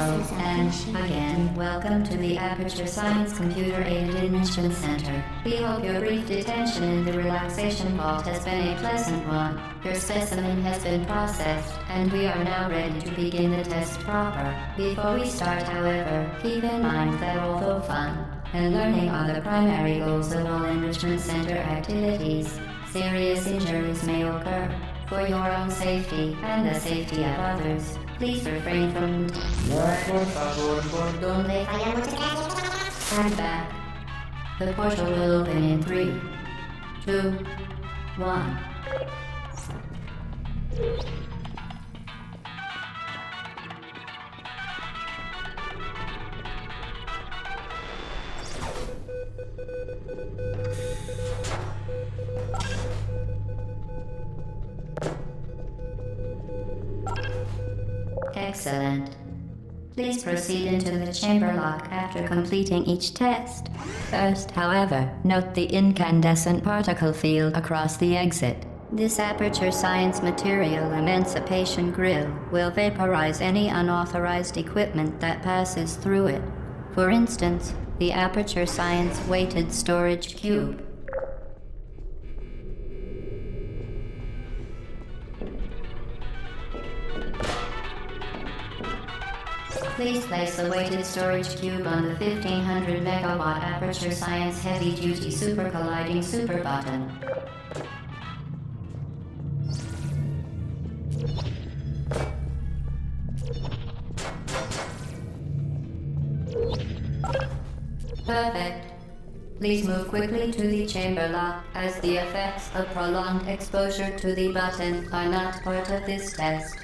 and again, welcome to the Aperture Science Computer-Aided Enrichment Center. We hope your brief detention in the relaxation vault has been a pleasant one. Your specimen has been processed, and we are now ready to begin the test proper. Before we start, however, keep in mind that although fun and learning are the primary goals of all Enrichment Center activities, serious injuries may occur. For your own safety and the safety of others, please refrain from stand back. The portal will open in 3, 2, 1. Excellent. Please proceed into the chamber lock after completing each test. First, however, note the incandescent particle field across the exit. This Aperture Science material emancipation grill will vaporize any unauthorized equipment that passes through it. For instance, the Aperture Science weighted storage cube. Please place the weighted storage cube on the 1500 megawatt Aperture Science heavy-duty super colliding super button. Perfect. Please move quickly to the chamber lock, as the effects of prolonged exposure to the button are not part of this test.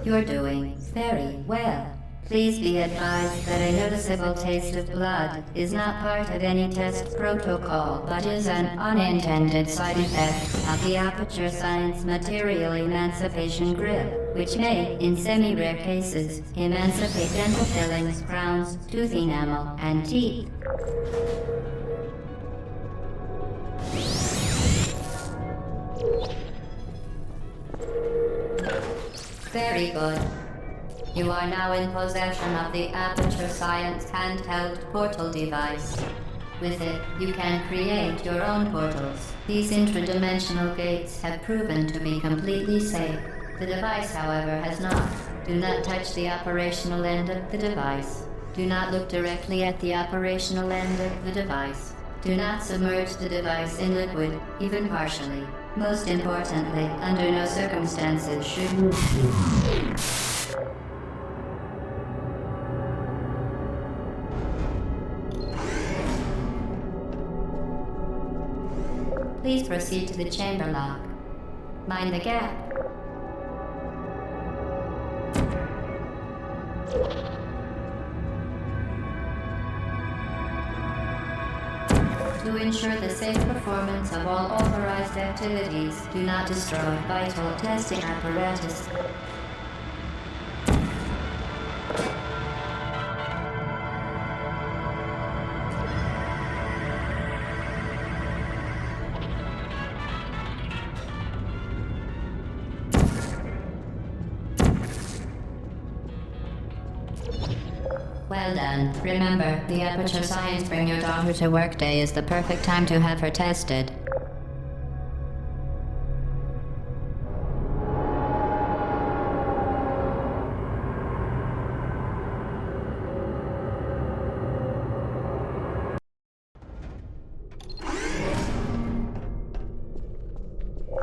You're doing very well. Please be advised that a noticeable taste of blood is not part of any test protocol, but is an unintended side effect of the Aperture Science material emancipation grill, which may, in semi-rare cases, emancipate dental fillings, crowns, tooth enamel, and teeth. Very good. You are now in possession of the Aperture Science handheld portal device. With it, you can create your own portals. These intradimensional gates have proven to be completely safe. The device, however, has not. Do not touch the operational end of the device. Do not look directly at the operational end of the device. Do not submerge the device in liquid, even partially. Most importantly, under no circumstances should you... Please proceed to the chamber lock. Mind the gap. To ensure the safe performance of all authorized activities, do not destroy vital testing apparatus. Well done. Remember, the Aperture Science Bring Your Daughter to Work Day is the perfect time to have her tested.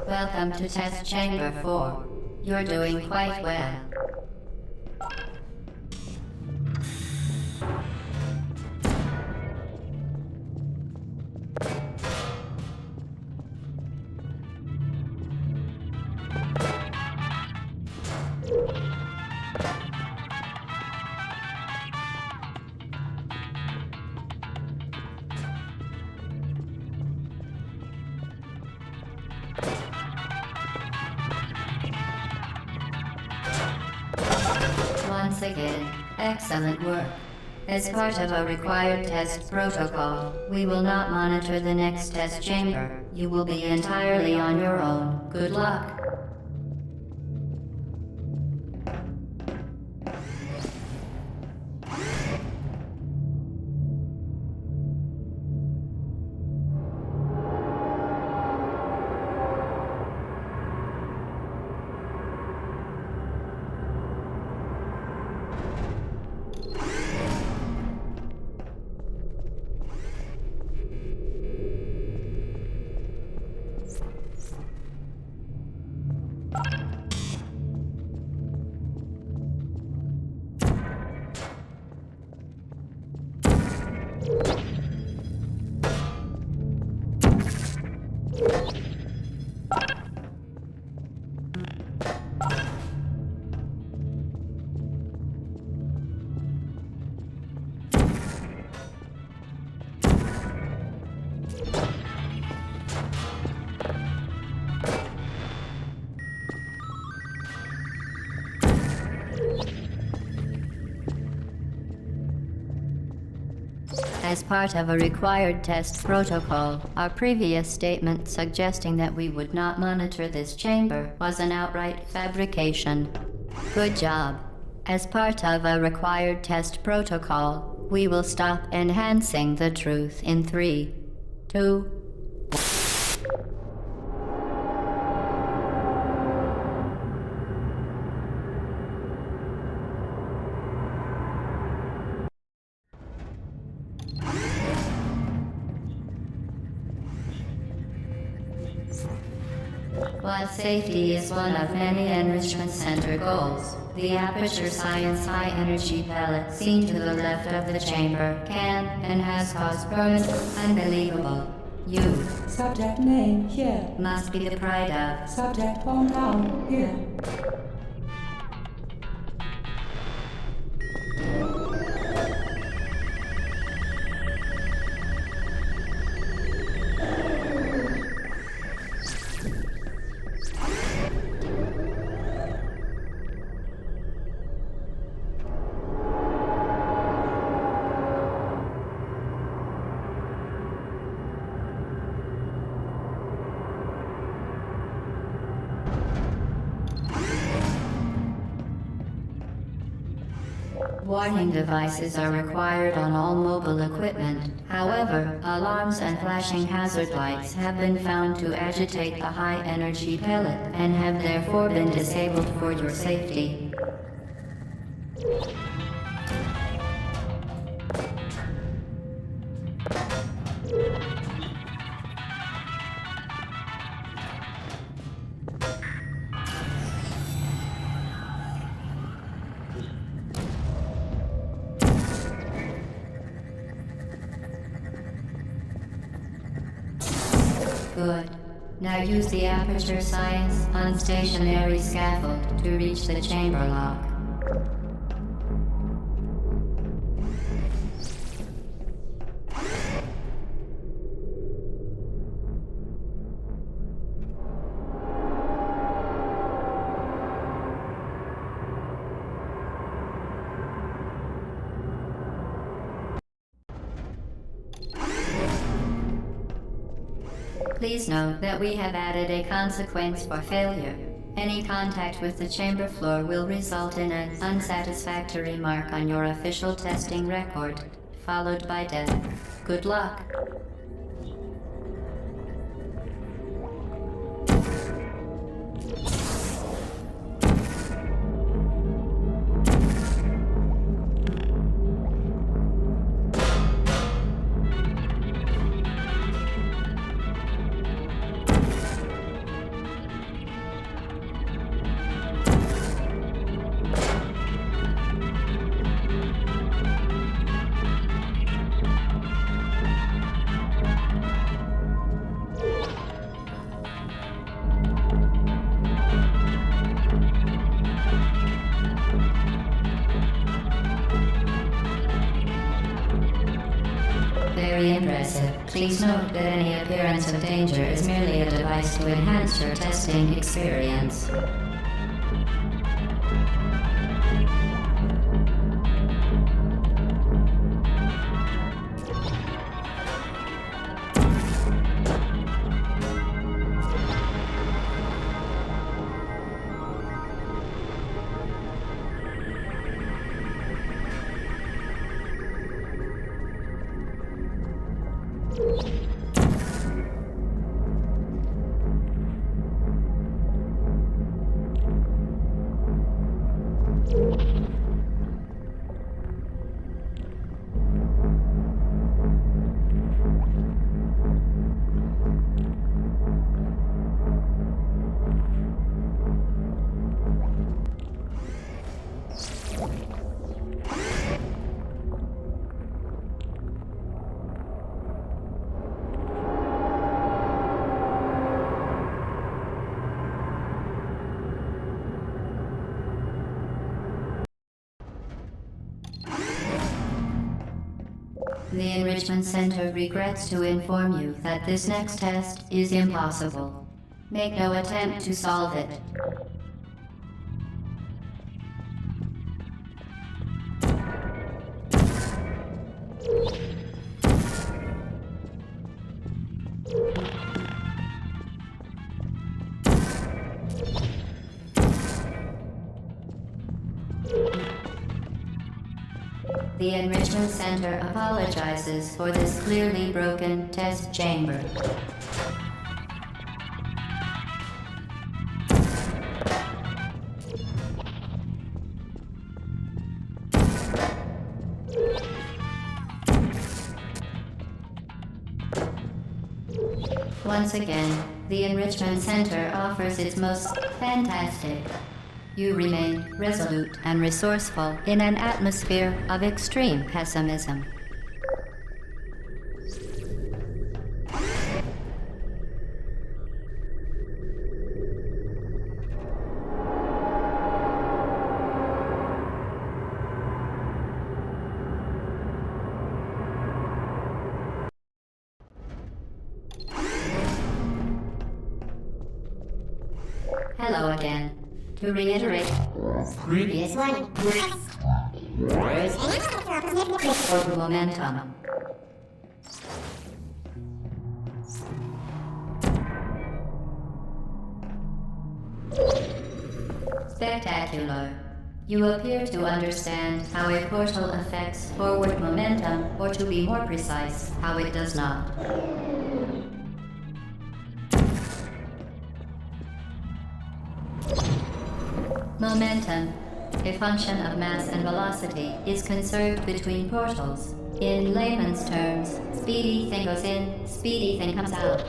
Welcome to Test Chamber 4. You're doing quite well. Once again, excellent work. As part of a required test protocol, we will not monitor the next test chamber. You will be entirely on your own. Good luck. As part of a required test protocol, our previous statement suggesting that we would not monitor this chamber was an outright fabrication. Good job. As part of a required test protocol, we will stop enhancing the truth in 3, 2, While safety is one of many Enrichment Center goals, the Aperture Science high-energy pellet seen to the left of the chamber can and has caused permanent, unbelievable. You, Subject name here. must be the pride of. Subject hometown here. Warning devices are required on all mobile equipment. However, alarms and flashing hazard lights have been found to agitate the high-energy pellet and have therefore been disabled for your safety. Good. Now use the Aperture Science unstationary scaffold to reach the chamber lock. Please note that we have added a consequence for failure. Any contact with the chamber floor will result in an unsatisfactory mark on your official testing record, followed by death. Good luck. Very impressive. Please note that any appearance of danger is merely a device to enhance your testing experience. The Enrichment Center regrets to inform you that this next test is impossible. Make no attempt to solve it. The Enrichment Center apologizes for this clearly broken test chamber. Once again, the Enrichment Center offers its most fantastic. You remain resolute and resourceful in an atmosphere of extreme pessimism. Hello again. To reiterate, previous one. For momentum. Spectacular. You appear to understand how a portal affects forward momentum, or to be more precise, how it does not. Momentum, a function of mass and velocity, is conserved between portals. In layman's terms, speedy thing goes in, speedy thing comes out.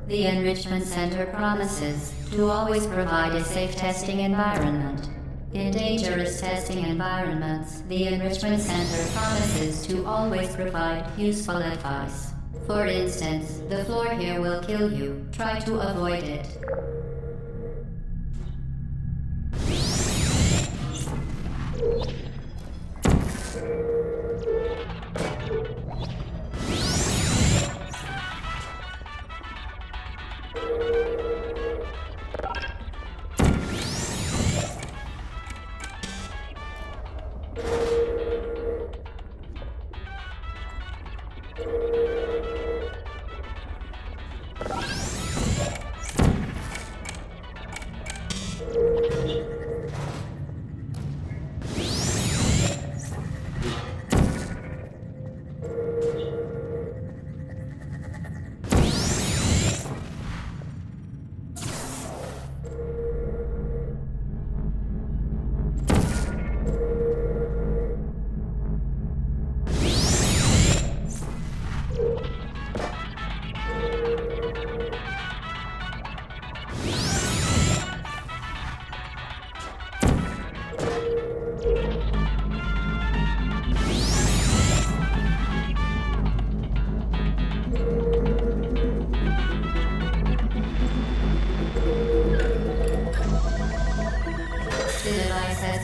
The Enrichment Center promises to always provide a safe testing environment. In dangerous testing environments, the Enrichment Center promises to always provide useful advice. For instance, the floor here will kill you. Try to avoid it.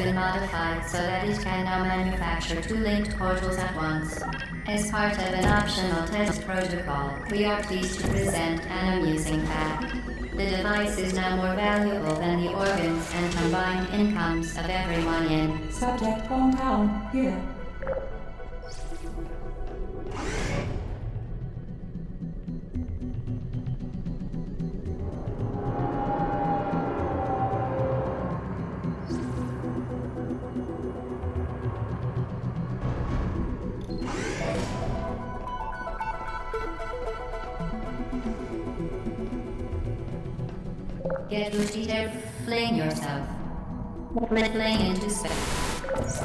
Modified so that it can now manufacture two linked portals at once. As part of an optional test protocol, we are pleased to present an amusing fact. The device is now more valuable than the organs and combined incomes of everyone in Subject hometown here. Get ready to fling yourself. Fling into space.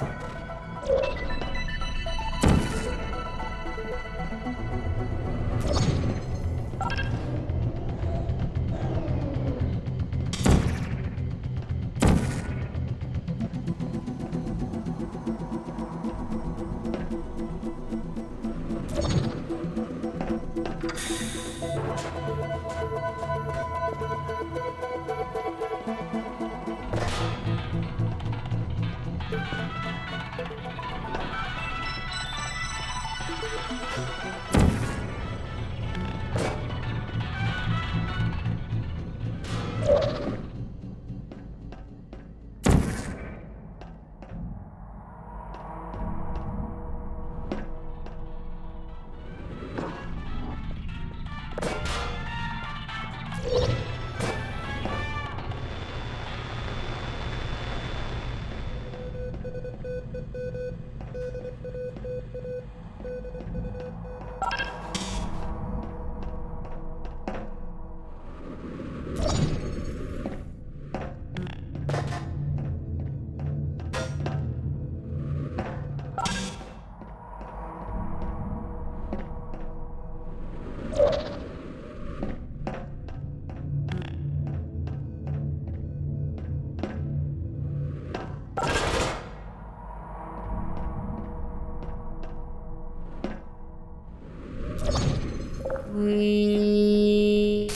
We...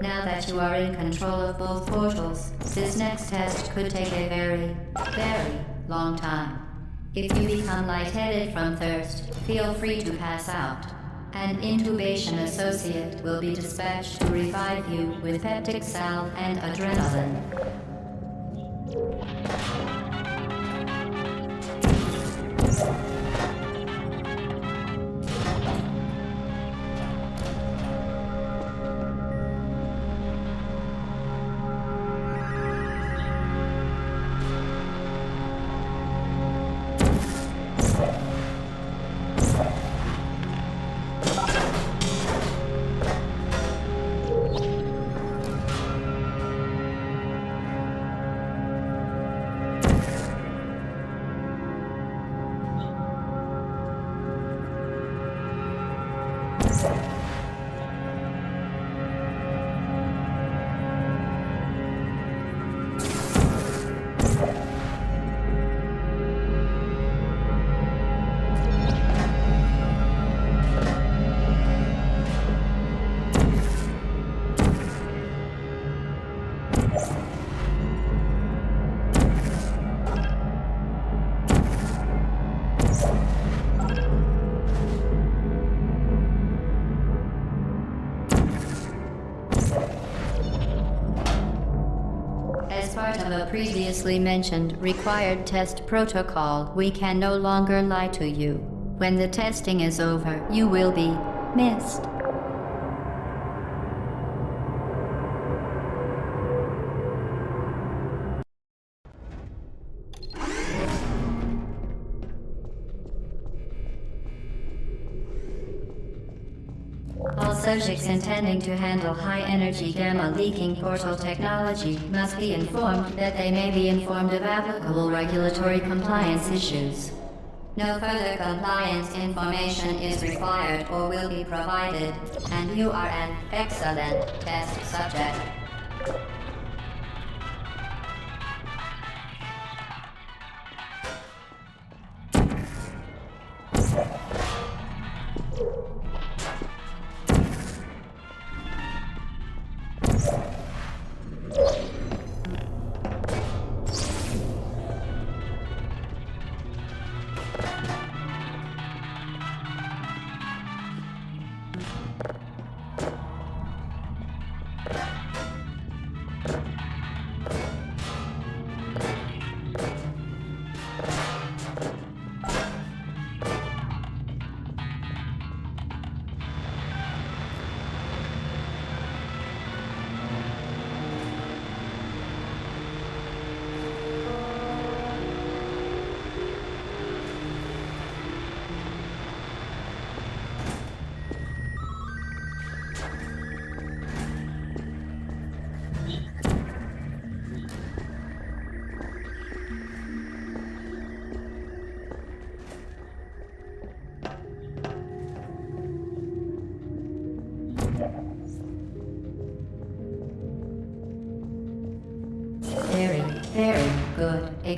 Now that you are in control of both portals, this next test could take a very, very long time. If you become lightheaded from thirst, feel free to pass out. An intubation associate will be dispatched to revive you with peptic salve and adrenaline. As part of a previously mentioned required test protocol, we can no longer lie to you. When the testing is over, you will be missed. All subjects intending to handle high-energy gamma-leaking portal technology must be informed that they may be informed of applicable regulatory compliance issues. No further compliance information is required or will be provided, and you are an excellent test subject.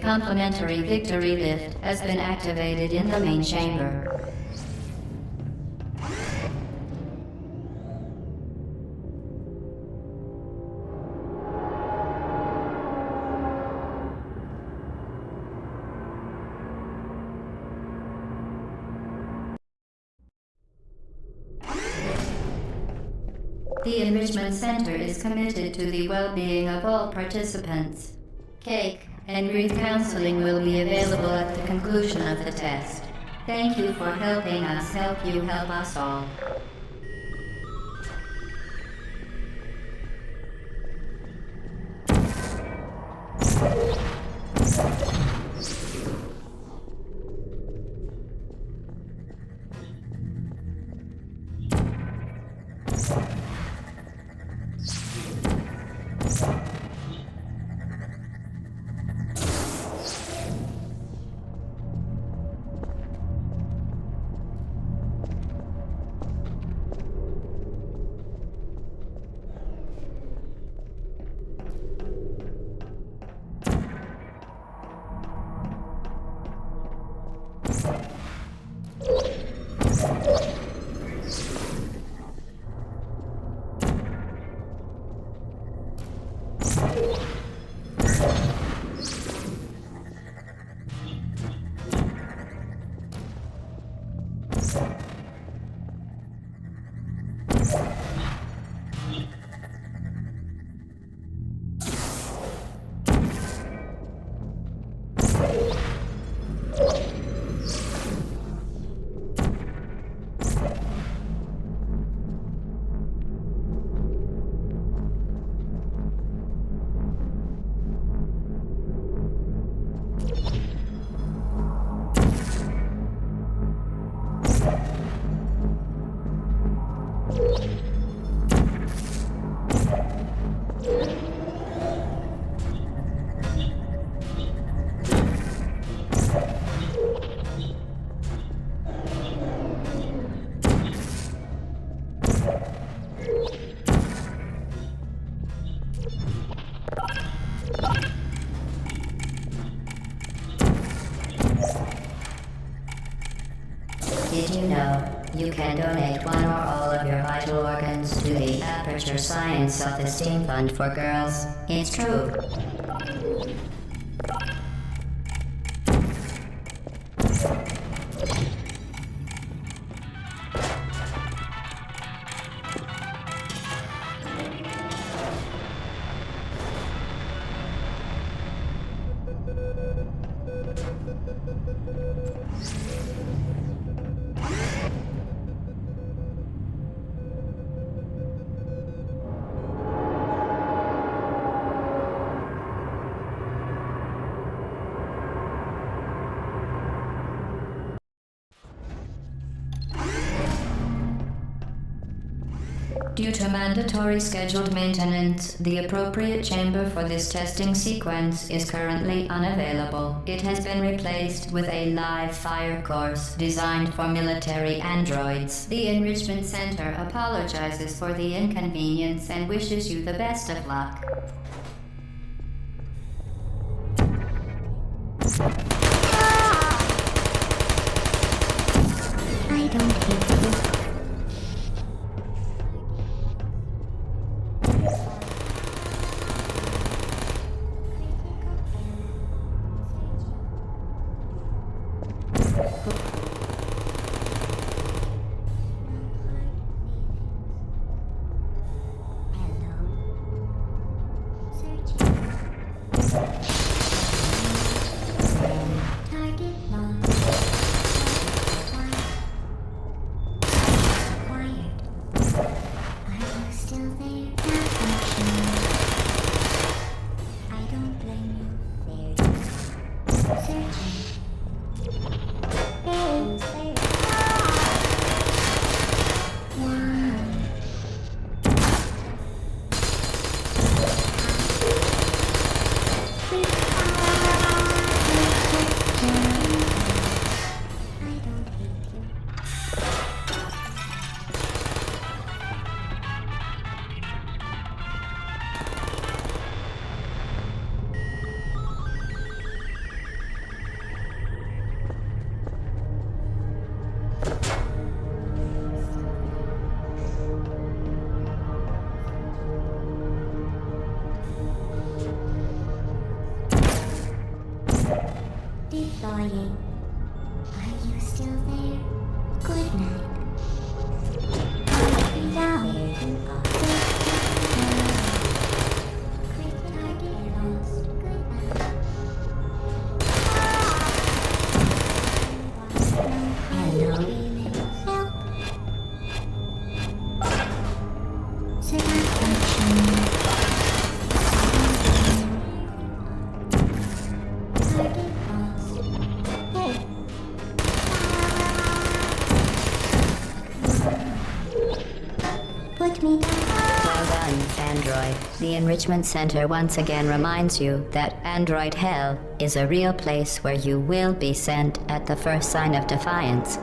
complementary victory lift has been activated in the main chamber. The Enrichment Center is committed to the well-being of all participants. Cake and grief counseling will be available at the conclusion of the test. Thank you for helping us help you help us all. Did you know you can donate one or all of your vital organs to the Aperture Science Self-Esteem Fund for Girls? It's true. Due to mandatory scheduled maintenance, the appropriate chamber for this testing sequence is currently unavailable. It has been replaced with a live fire course designed for military androids. The Enrichment Center apologizes for the inconvenience and wishes you the best of luck. I don't hate you. Well done, Android. The Enrichment Center once again reminds you that Android Hell is a real place where you will be sent at the first sign of defiance.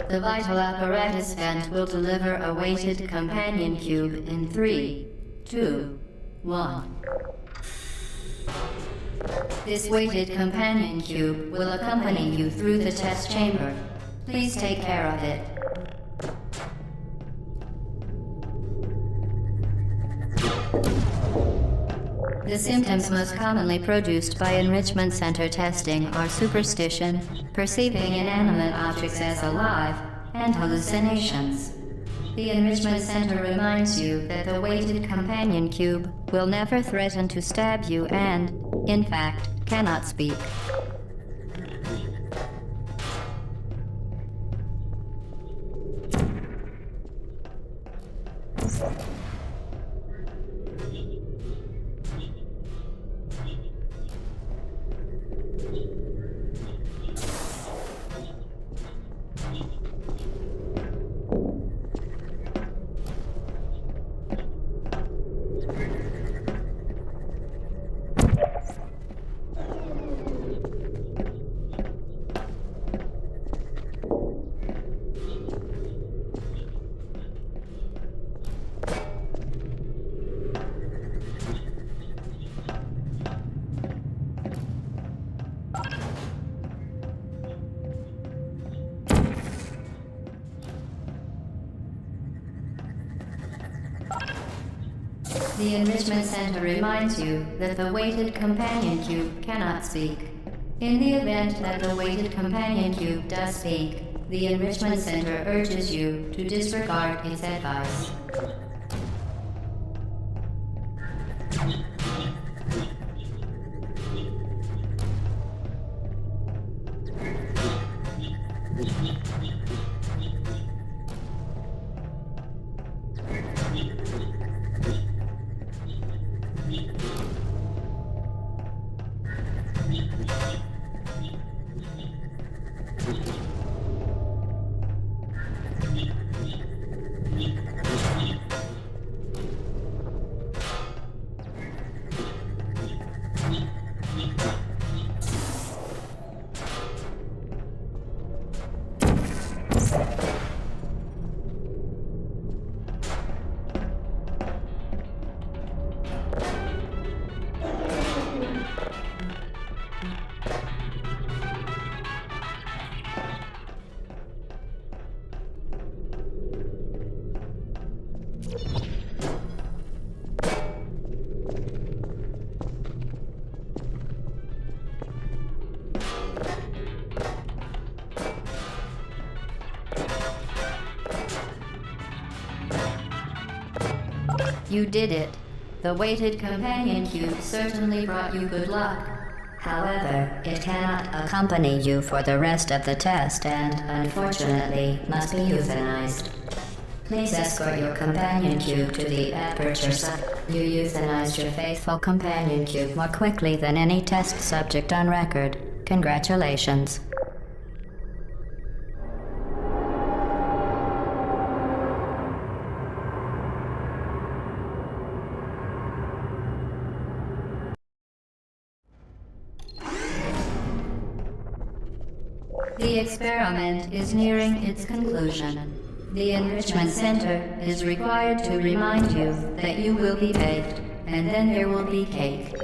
The vital apparatus vent will deliver a weighted companion cube in 3, 2, 1. This weighted companion cube will accompany you through the test chamber. Please take care of it. The symptoms most commonly produced by Enrichment Center testing are superstition, perceiving inanimate objects as alive, and hallucinations. The Enrichment Center reminds you that the weighted companion cube will never threaten to stab you and, in fact, cannot speak. The Enrichment Center reminds you that the weighted companion cube cannot speak. In the event that the weighted companion cube does speak, the Enrichment Center urges you to disregard its advice. You did it. The weighted companion cube certainly brought you good luck. However, it cannot accompany you for the rest of the test and, unfortunately, must be euthanized. Please escort your companion cube to the Aperture Science. You euthanized your faithful companion cube more quickly than any test subject on record. Congratulations. The experiment is nearing its conclusion. The Enrichment Center is required to remind you that you will be baked, and then there will be cake.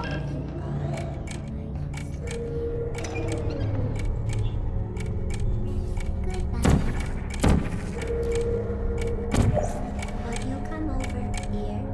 Will you come over here?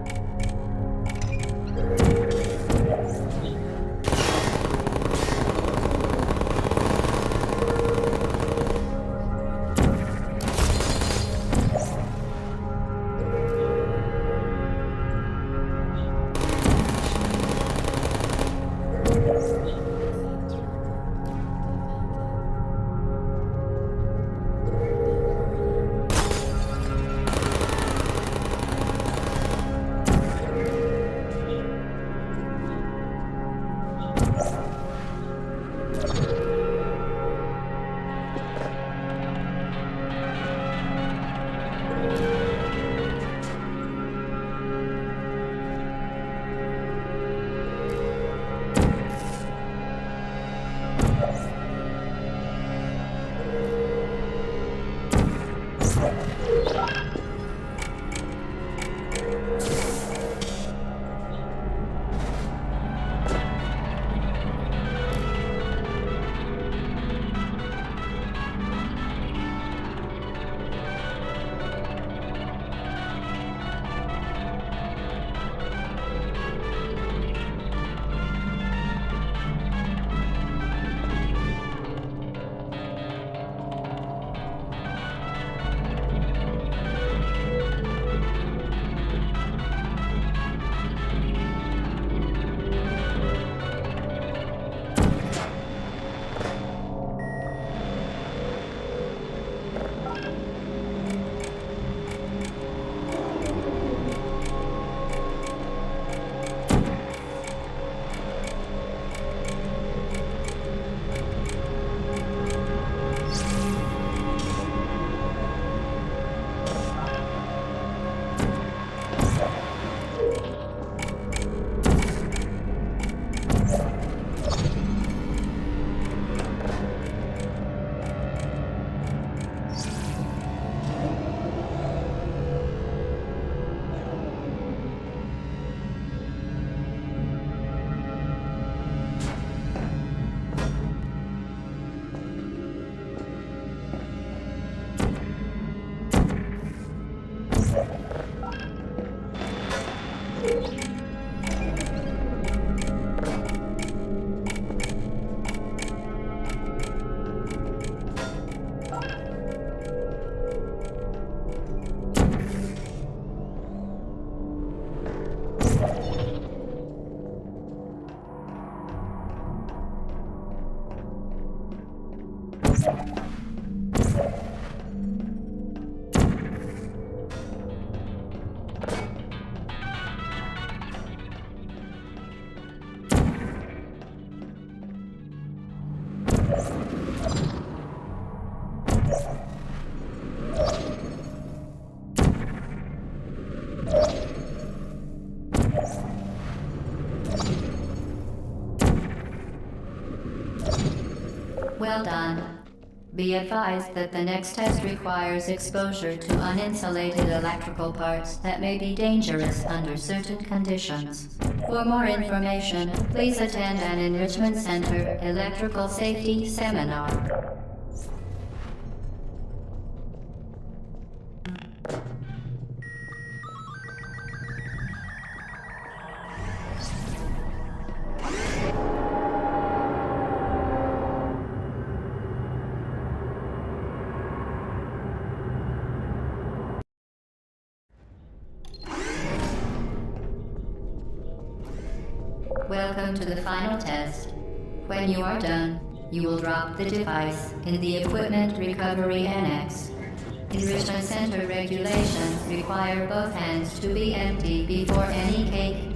Well done. Be advised that the next test requires exposure to uninsulated electrical parts that may be dangerous under certain conditions. For more information, please attend an Enrichment Center electrical safety seminar. Welcome to the final test. When you are done, you will drop the device in the Equipment Recovery Annex. Enrichment Center regulations require both hands to be empty before any cake.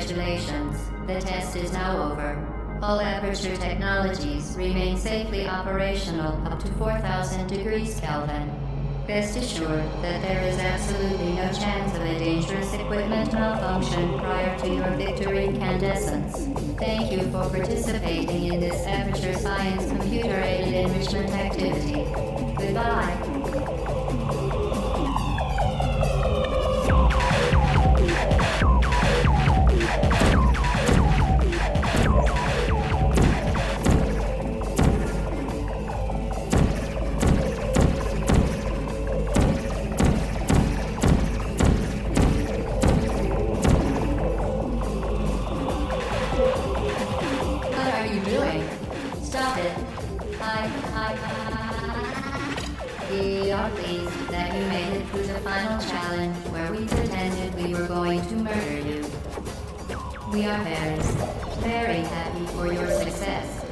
Congratulations, the test is now over. All Aperture technologies remain safely operational up to 4,000 degrees Kelvin. Rest assured that there is absolutely no chance of a dangerous equipment malfunction prior to your victory incandescence. Thank you for participating in this Aperture Science computer-aided enrichment activity. Goodbye. We are pleased that you made it through the final challenge where we pretended we were going to murder you. We are very happy for your success.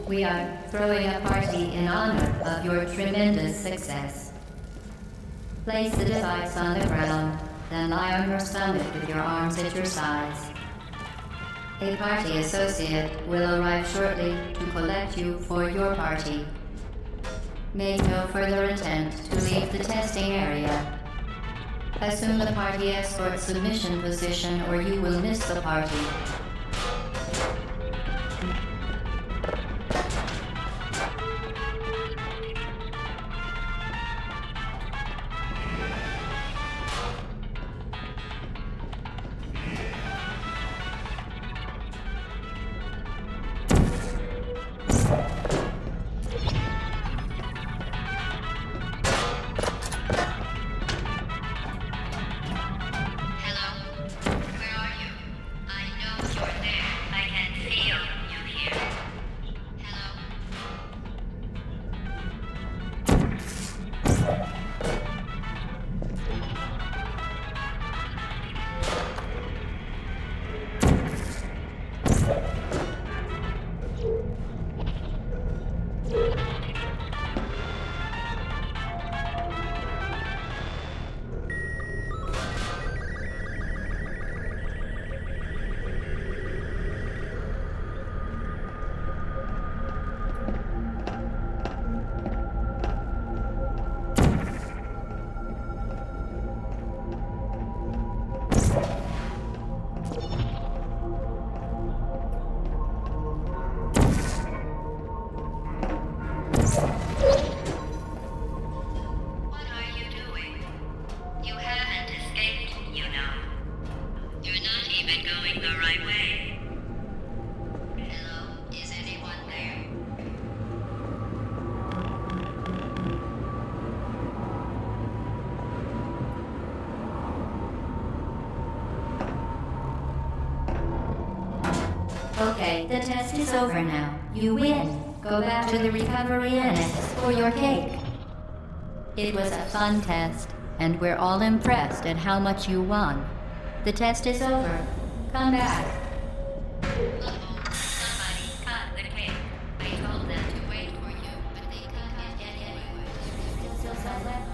We are throwing a party in honor of your tremendous success. Place the device on the ground, then lie on your stomach with your arms at your sides. A party associate will arrive shortly to collect you for your party. Make no further attempt to leave the testing area. Assume the party escort submission position or you will miss the party. Okay, the test is over now. You win. Go back to the recovery annex for your cake. It was a fun test, and we're all impressed at how much you won. The test is over. Come back. Somebody cut the cake. I told them to wait for you, but they couldn't get anywhere. There's still some left.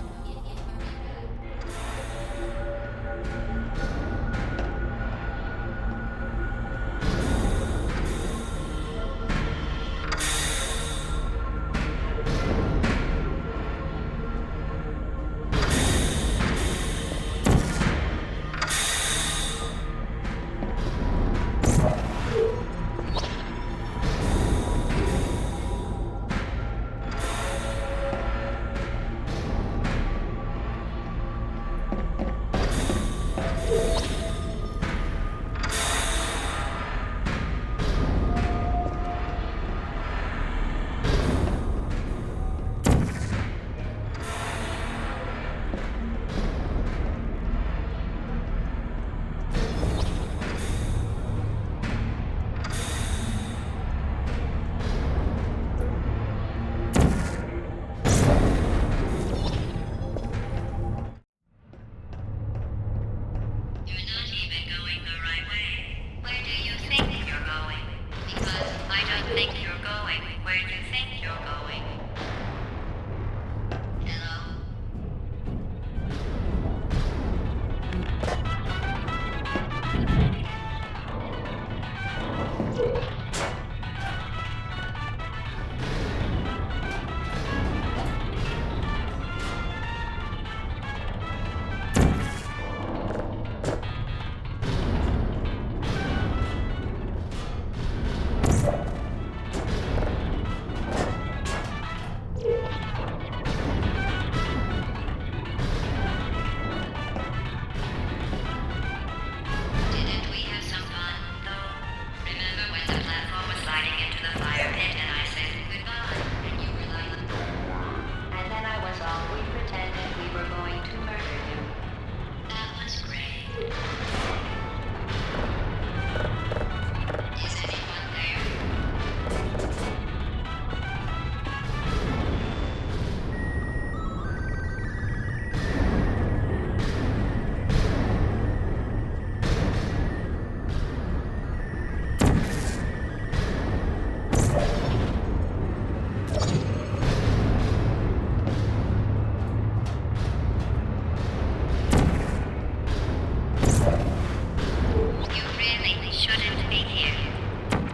shouldn't be here.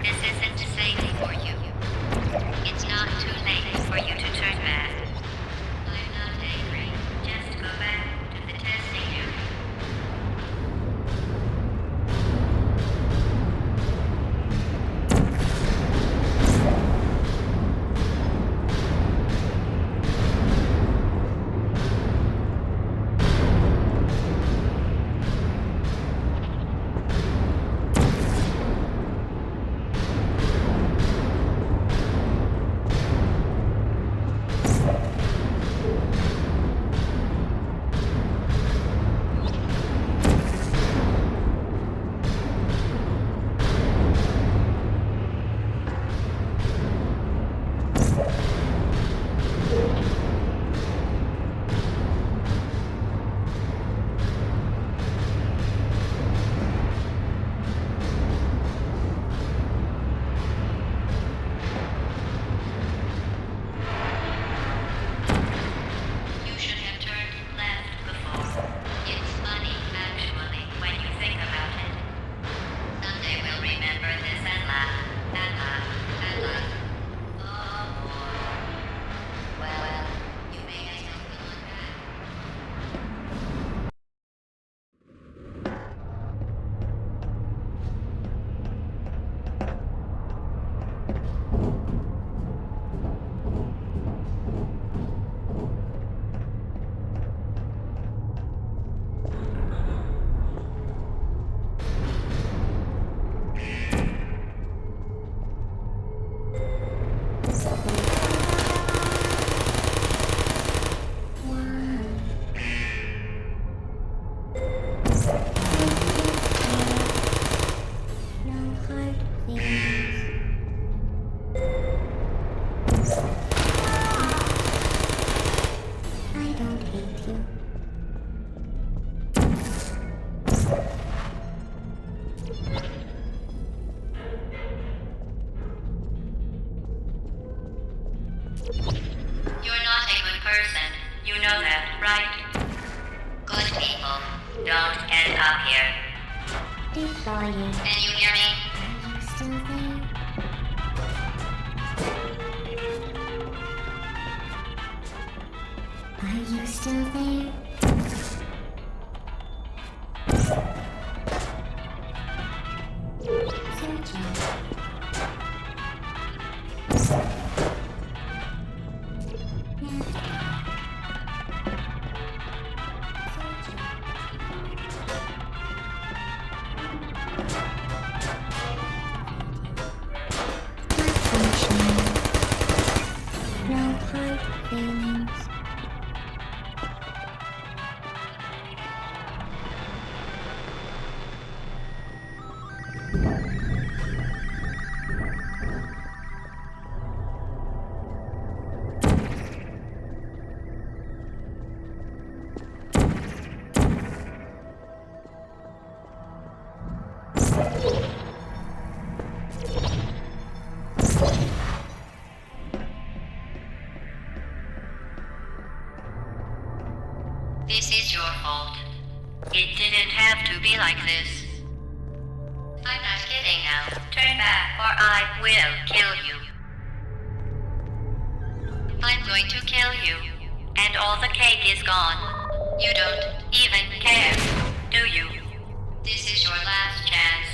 This isn't safe for you. It's not too late for you to turn back. I'm not angry. Just go back to the testing area. You're not a good person. You know that, right? Good people don't end up here. Deploying. Can you hear me? Are you still there? Are you still there? No hard feelings. This is your fault. It didn't have to be like this. I'm not kidding now. Turn back or I will kill you. I'm going to kill you. And all the cake is gone. You don't even care, do you? This is your last chance.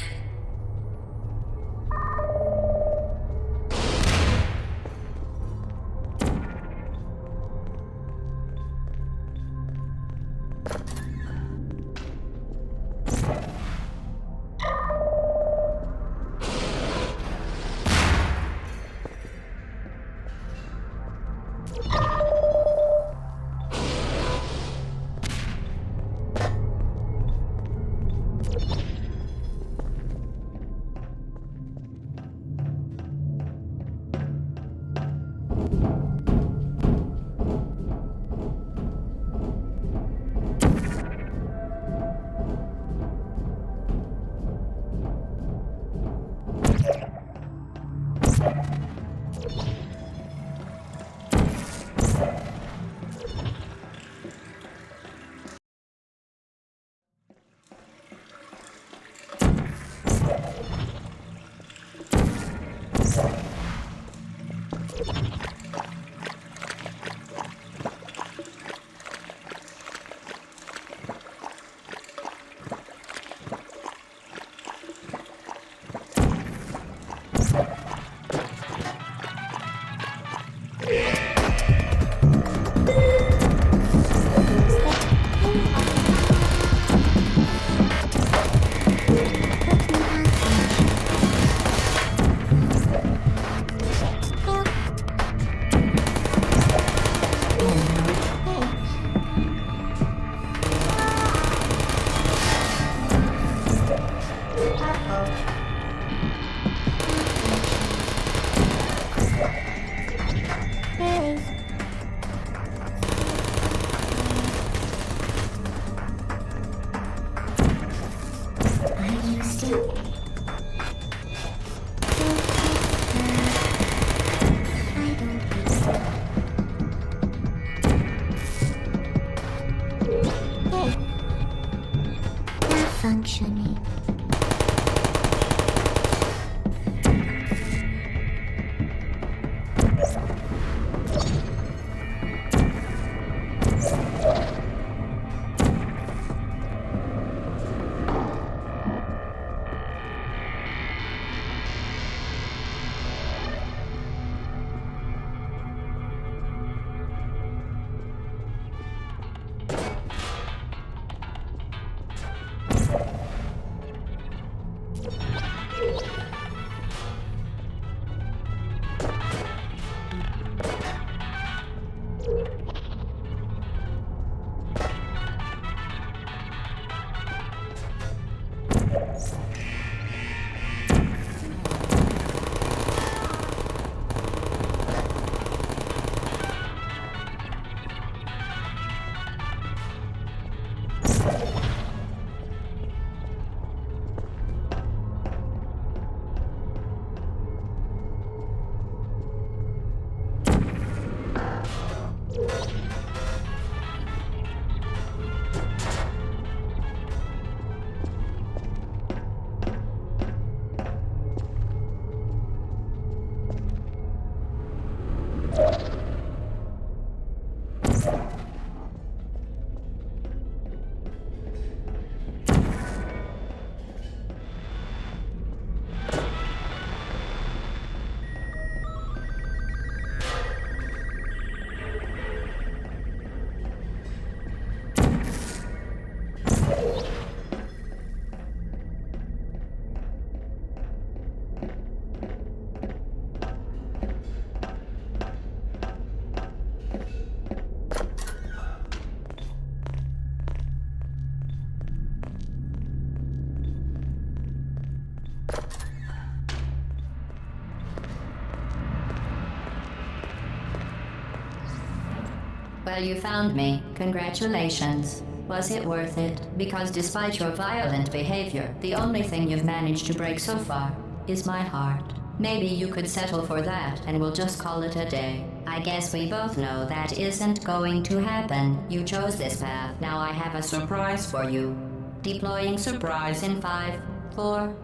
Well, you found me. Congratulations. Was it worth it? Because despite your violent behavior, the only thing you've managed to break so far is my heart. Maybe you could settle for that, and we'll just call it a day. I guess we both know that isn't going to happen. You chose this path. Now I have a surprise for you. Deploying surprise in 5, 4...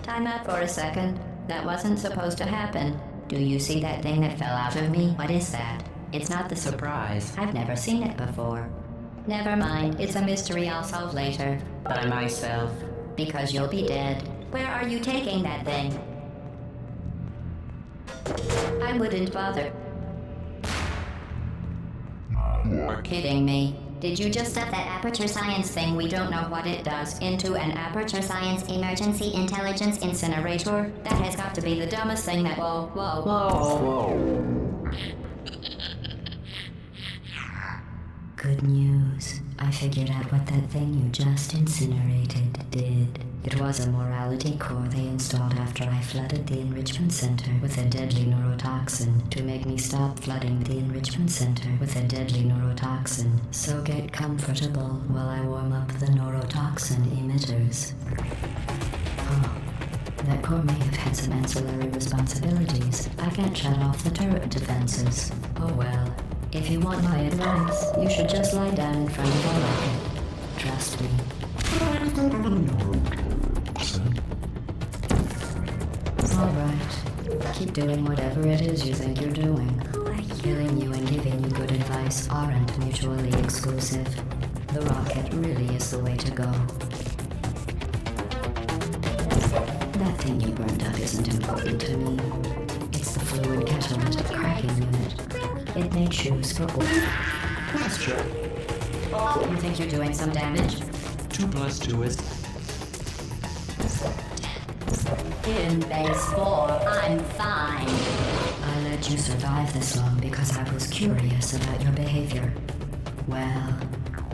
Time out for a second. That wasn't supposed to happen. Do you see that thing that fell out of me? What is that? It's not the surprise. I've never seen it before. Never mind. It's a mystery I'll solve later. By myself. Because you'll be dead. Where are you taking that thing? I wouldn't bother. You're kidding me. Did you just stuff that Aperture Science thing, we don't know what it does, into an Aperture Science emergency intelligence incinerator? That has got to be the dumbest thing that... Whoa. Good news. I figured out what that thing you just incinerated did. It was a morality core they installed after I flooded the enrichment center with a deadly neurotoxin to make me stop flooding the enrichment center with a deadly neurotoxin. So get comfortable while I warm up the neurotoxin emitters. Oh, that core may have had some ancillary responsibilities. I can't shut off the turret defenses. Oh well. If you want my advice, you should just lie down in front of a rocket. Trust me. Alright. Keep doing whatever it is you think you're doing. Killing you and giving you good advice aren't mutually exclusive. The rocket really is the way to go. That thing you burned up isn't important to me. It's the fluid catalytic cracking unit. It made shoes for all. That's true. You think you're doing some damage? 2 + 2 is... In base 4, I'm fine. I let you survive this long because I was curious about your behavior. Well,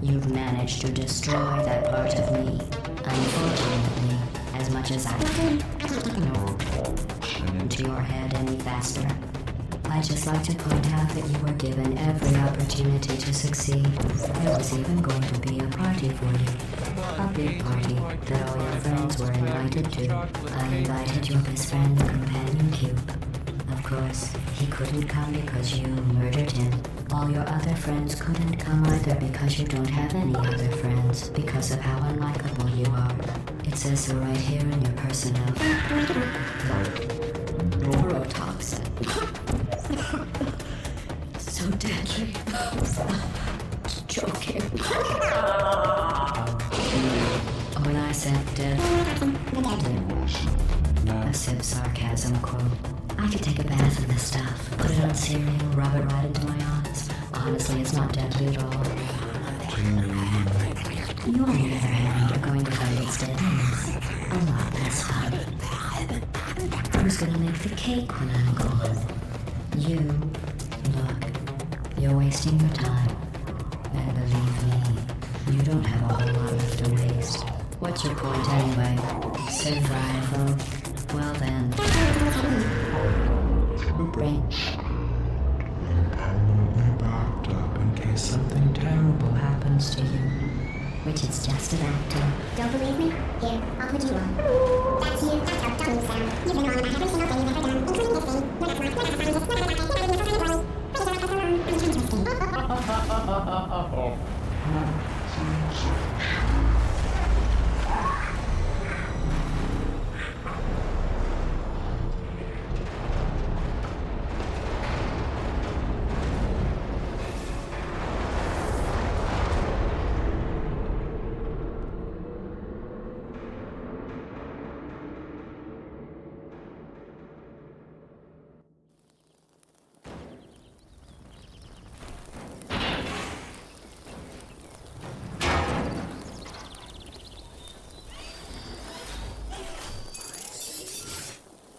you've managed to destroy that part of me. Unfortunately, as much as I can into your head any faster. I'd just like to point out that you were given every opportunity to succeed. There was even going to be a party for you. A big party that all your friends were invited to. I invited your best friend, companion Cube. Of course, he couldn't come because you murdered him. All your other friends couldn't come either because you don't have any other friends, because of how unlikable you are. It says so right here in your personnel. Neurotoxin. So deadly. Joking. When I said dead, a sip sarcasm quote. I could take a bath in this stuff, put it on cereal, rub it right into my eyes. Honestly, it's not deadly at all. You, on the other hand, are going to find its deadliness a lot less fun. Who's gonna make the cake when I'm gone? You. Look, you're wasting your time. And believe me, you don't have a whole lot left to waste. What's your point anyway? Survival. Well then. Brain. I'm permanently backed up in case something terrible happens to you. Which is just about to. Don't believe me? Here, I'll put you on. That's you. That's how dumb you sound. You've been wrong about every single thing you've ever done, including this thing. You're not smart. You're not a scientist. You're not a guy. You're not a boy.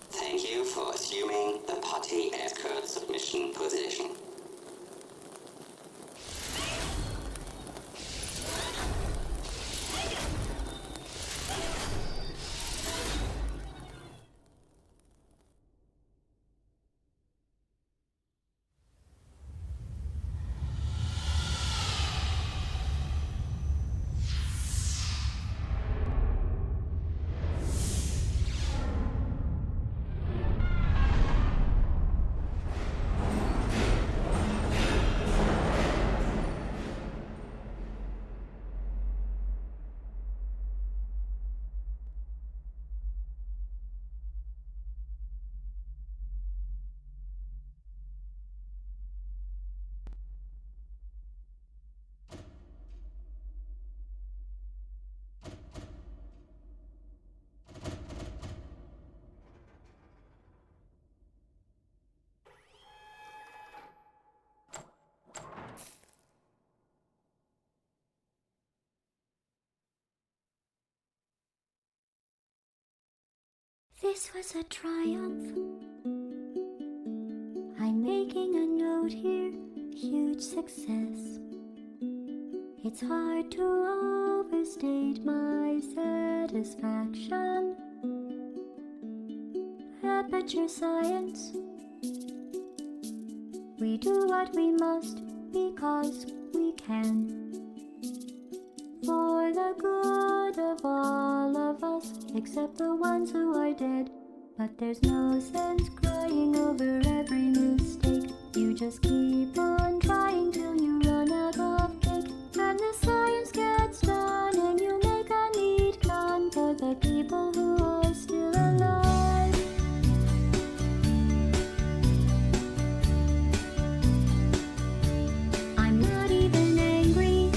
Thank you for assuming the party escort submission position. This was a triumph. I'm making a note here, huge success. It's hard to overstate my satisfaction. Aperture Science. We do what we must because we can. For the good of all of us, except the ones who are dead. But there's no sense crying over every mistake. You just keep on trying till you run out of cake. And the science gets done and you make a neat gun for the people who are still alive. I'm not even angry.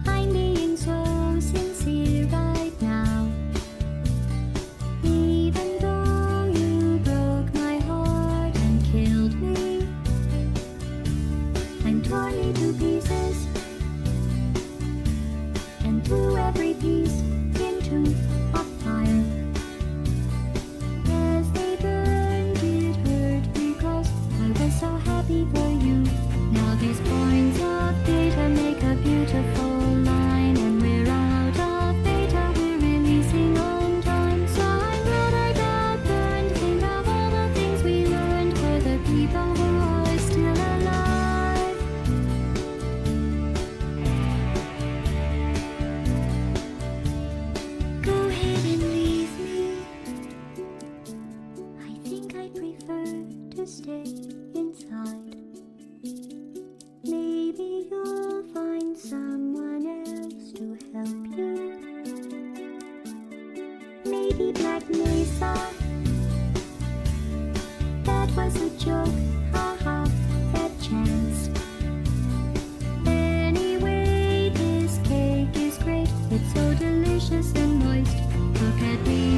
I'm being so sincere right now. Even though you broke my heart and killed me, and tore me to pieces, and threw every piece into a fire. As they burned, it hurt because I was so happy for you. Now these points of data make a beautiful line, and we're out of data, we're releasing on time. So I'm glad I got burned. Think of all the things we learned for the people who are still alive. Go ahead and leave me. I think I prefer to stay inside. Maybe you'll find someone else to help you. Maybe Black Mesa. That was a joke, haha, that chance. Anyway, this cake is great. It's so delicious and moist. Look at me